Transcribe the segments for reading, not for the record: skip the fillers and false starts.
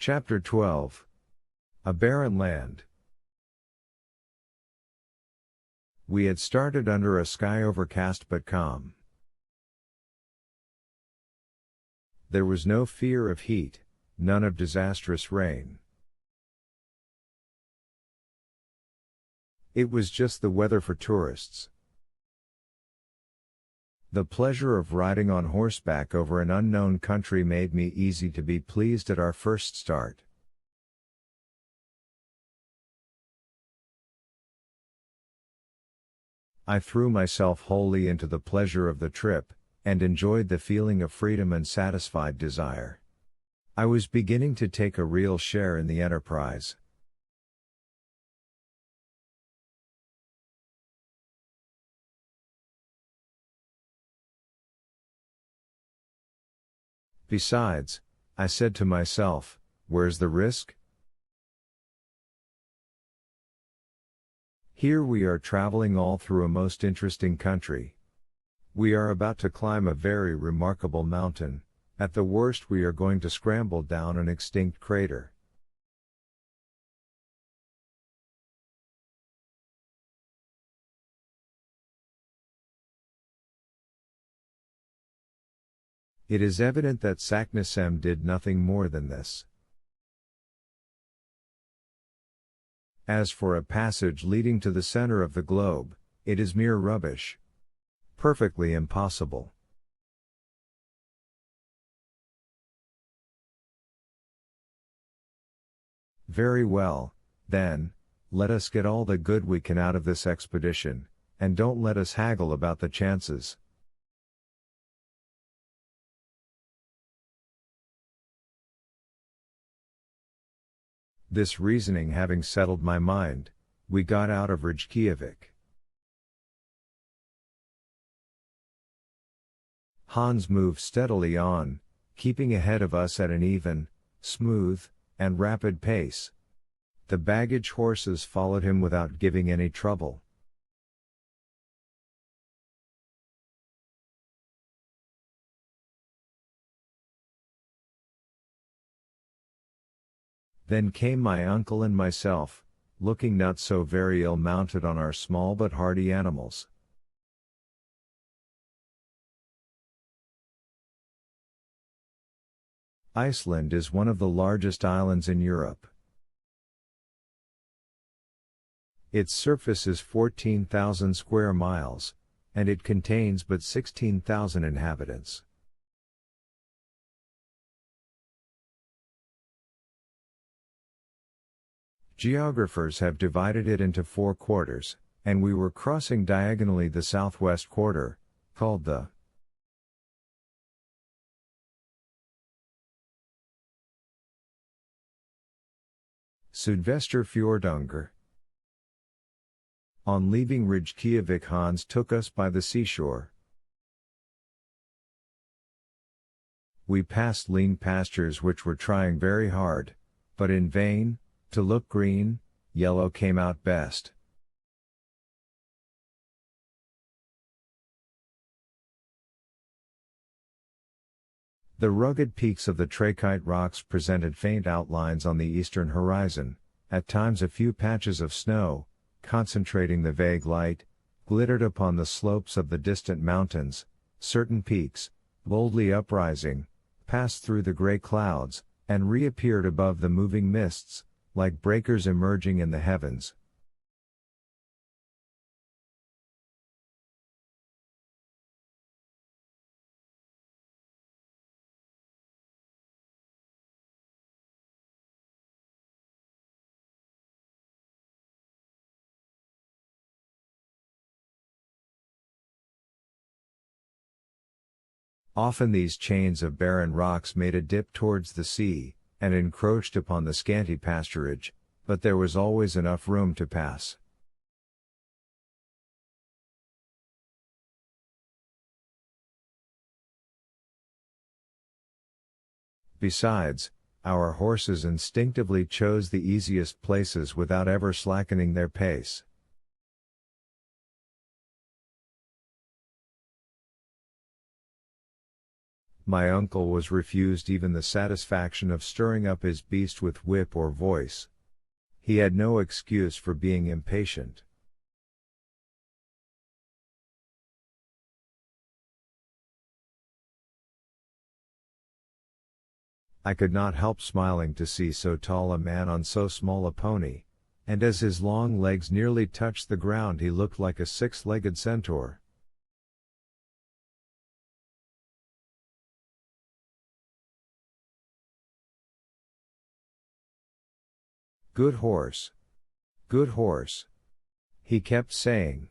Chapter 12. A Barren Land. We had started under a sky overcast but calm. There was no fear of heat, none of disastrous rain. It was just the weather for tourists. The pleasure of riding on horseback over an unknown country made me easy to be pleased at our first start. I threw myself wholly into the pleasure of the trip, and enjoyed the feeling of freedom and satisfied desire. I was beginning to take a real share in the enterprise. Besides, I said to myself, where's the risk? Here we are traveling all through a most interesting country. We are about to climb a very remarkable mountain. At the worst we are going to scramble down an extinct crater. It is evident that Saknussemm did nothing more than this. As for a passage leading to the center of the globe, it is mere rubbish. Perfectly impossible. Very well, then, let us get all the good we can out of this expedition, and don't let us haggle about the chances. This reasoning having settled my mind, we got out of Reykjavik. Hans moved steadily on, keeping ahead of us at an even, smooth, and rapid pace. The baggage horses followed him without giving any trouble. Then came my uncle and myself, looking not so very ill mounted on our small but hardy animals. Iceland is one of the largest islands in Europe. Its surface is 14,000 square miles, and it contains but 16,000 inhabitants. Geographers have divided it into 4 quarters, and we were crossing diagonally the southwest quarter, called the Sydvesterfjordunger. On leaving Reykjavik, Hans took us by the seashore. We passed lean pastures which were trying very hard, but in vain, to look green. Yellow came out best. The rugged peaks of the trachyte rocks presented faint outlines on the eastern horizon, at times a few patches of snow, concentrating the vague light, glittered upon the slopes of the distant mountains. Certain peaks, boldly uprising, passed through the gray clouds, and reappeared above the moving mists, like breakers emerging in the heavens. Often these chains of barren rocks made a dip towards the sea, and encroached upon the scanty pasturage, but there was always enough room to pass. Besides, our horses instinctively chose the easiest places without ever slackening their pace. My uncle was refused even the satisfaction of stirring up his beast with whip or voice. He had no excuse for being impatient. I could not help smiling to see so tall a man on so small a pony, and as his long legs nearly touched the ground he looked like a six-legged centaur. Good horse. Good horse. He kept saying.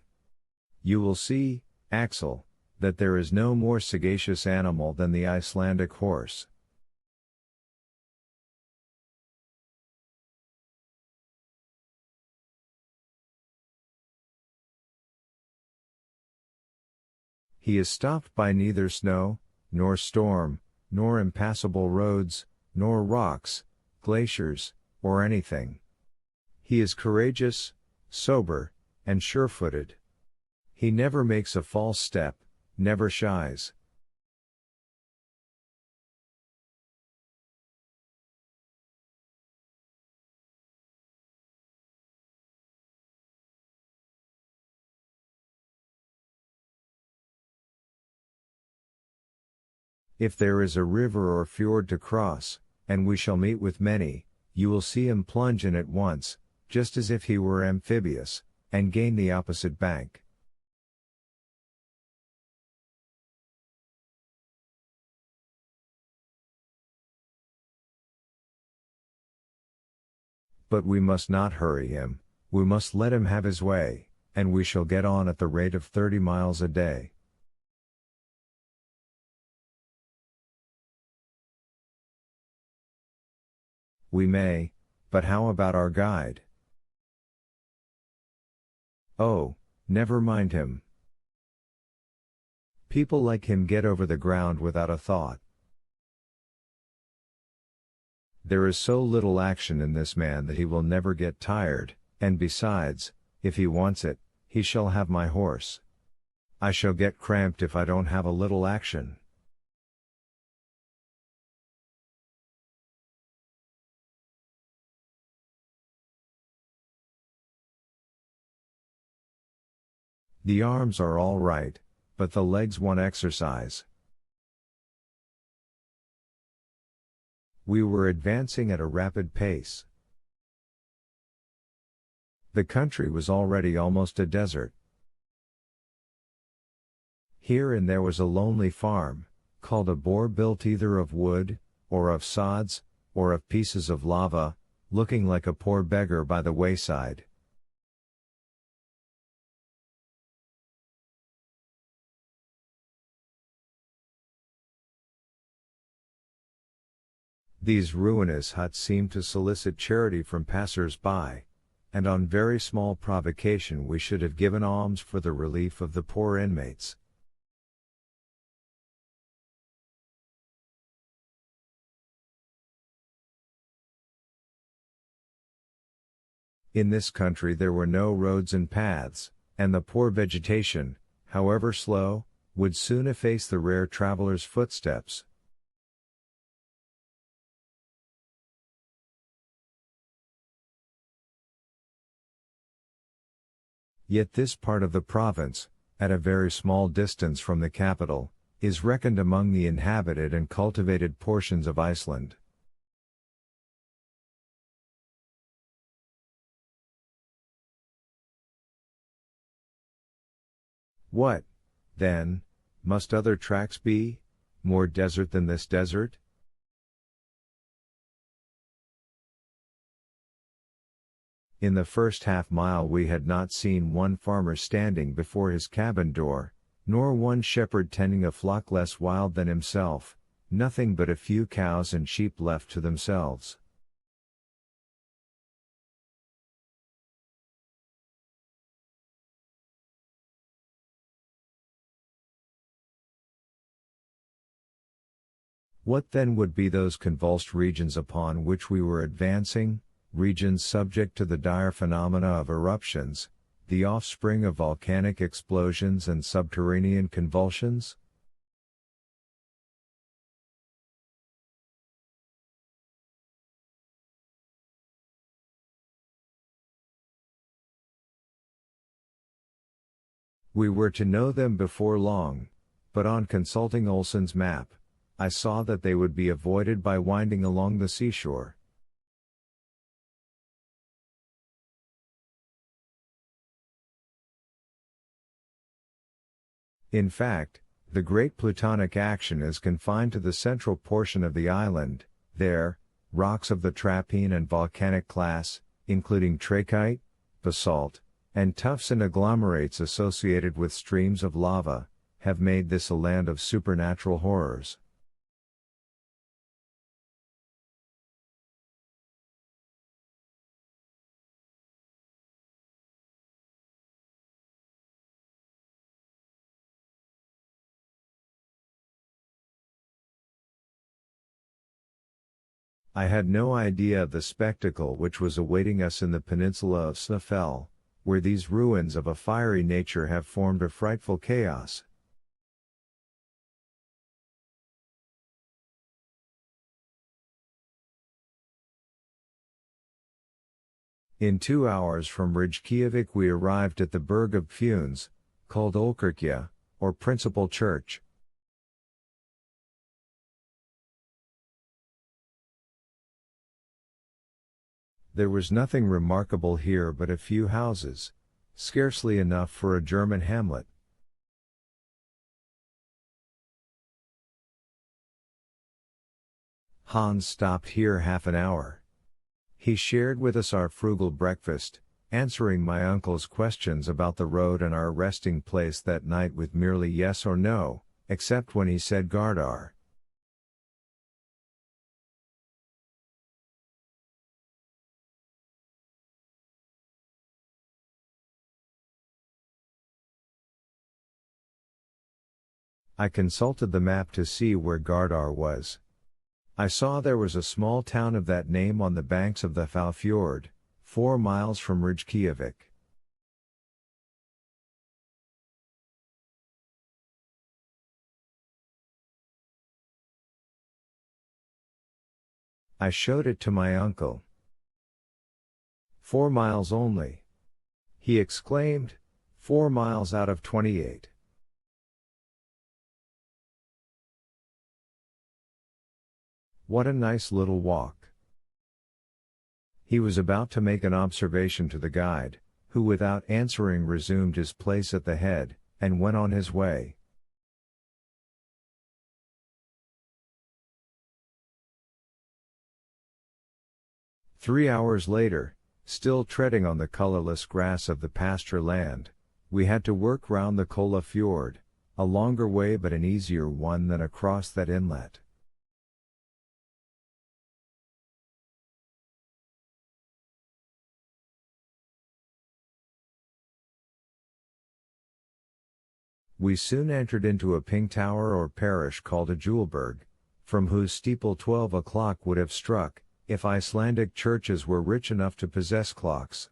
You will see, Axel, that there is no more sagacious animal than the Icelandic horse. He is stopped by neither snow, nor storm, nor impassable roads, nor rocks, glaciers, or anything. He is courageous, sober, and sure-footed. He never makes a false step, never shies. If there is a river or fjord to cross, and we shall meet with many, you will see him plunge in at once, just as if he were amphibious, and gain the opposite bank. But we must not hurry him, we must let him have his way, and we shall get on at the rate of 30 miles a day. We may, but how about our guide? Oh, never mind him. People like him get over the ground without a thought. There is so little action in this man that he will never get tired, and besides, if he wants it, he shall have my horse. I shall get cramped if I don't have a little action. The arms are all right, but the legs want exercise. We were advancing at a rapid pace. The country was already almost a desert. Here and there was a lonely farm, called a boar, built either of wood, or of sods, or of pieces of lava, looking like a poor beggar by the wayside. These ruinous huts seemed to solicit charity from passers-by, and on very small provocation we should have given alms for the relief of the poor inmates. In this country there were no roads and paths, and the poor vegetation, however slow, would soon efface the rare traveler's footsteps. Yet this part of the province, at a very small distance from the capital, is reckoned among the inhabited and cultivated portions of Iceland. What, then, must other tracts be, more desert than this desert? In the first half-mile we had not seen one farmer standing before his cabin door, nor one shepherd tending a flock less wild than himself, nothing but a few cows and sheep left to themselves. What then would be those convulsed regions upon which we were advancing, regions subject to the dire phenomena of eruptions, the offspring of volcanic explosions and subterranean convulsions? We were to know them before long, but on consulting Olsen's map, I saw that they would be avoided by winding along the seashore. In fact, the great plutonic action is confined to the central portion of the island. There, rocks of the trappean and volcanic class, including trachyte, basalt, and tuffs and agglomerates associated with streams of lava, have made this a land of supernatural horrors. I had no idea of the spectacle which was awaiting us in the peninsula of Snaefell, where these ruins of a fiery nature have formed a frightful chaos. In 2 hours from Reykjavik we arrived at the Burg of Funes, called Olkirkja, or principal church. There was nothing remarkable here but a few houses, scarcely enough for a German hamlet. Hans stopped here half an hour. He shared with us our frugal breakfast, answering my uncle's questions about the road and our resting place that night with merely yes or no, except when he said Gardar. I consulted the map to see where Gardar was. I saw there was a small town of that name on the banks of the Hvalfjord, 4 miles from Reykjavik. I showed it to my uncle. 4 miles only, he exclaimed, 4 miles out of 28. What a nice little walk. He was about to make an observation to the guide, who without answering resumed his place at the head, and went on his way. Three hours later, still treading on the colorless grass of the pasture land, we had to work round the Kola Fjord, a longer way but an easier one than across that inlet. We soon entered into a ping tower or parish called a Julberg, from whose steeple 12 o'clock would have struck, if Icelandic churches were rich enough to possess clocks.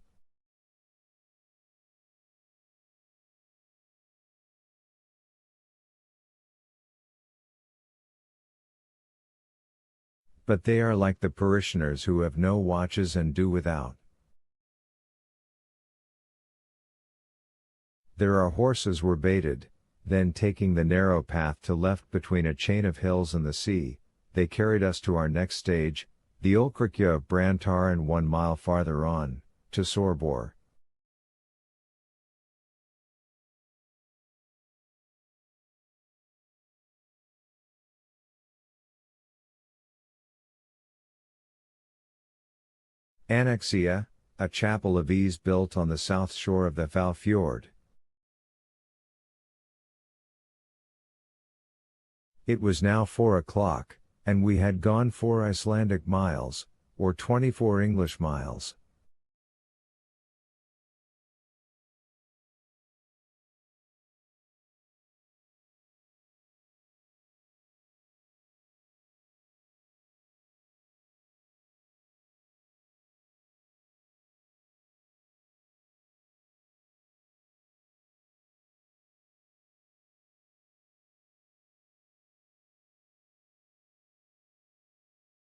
But they are like the parishioners who have no watches and do without. There our horses were baited, then taking the narrow path to left between a chain of hills and the sea, they carried us to our next stage, the Olkirkja of Brantar, and 1 mile farther on, to Sorbor. Annexia, a chapel of ease built on the south shore of the Hvalfjord. It was now 4 o'clock, and we had gone 4 Icelandic miles, or 24 English miles.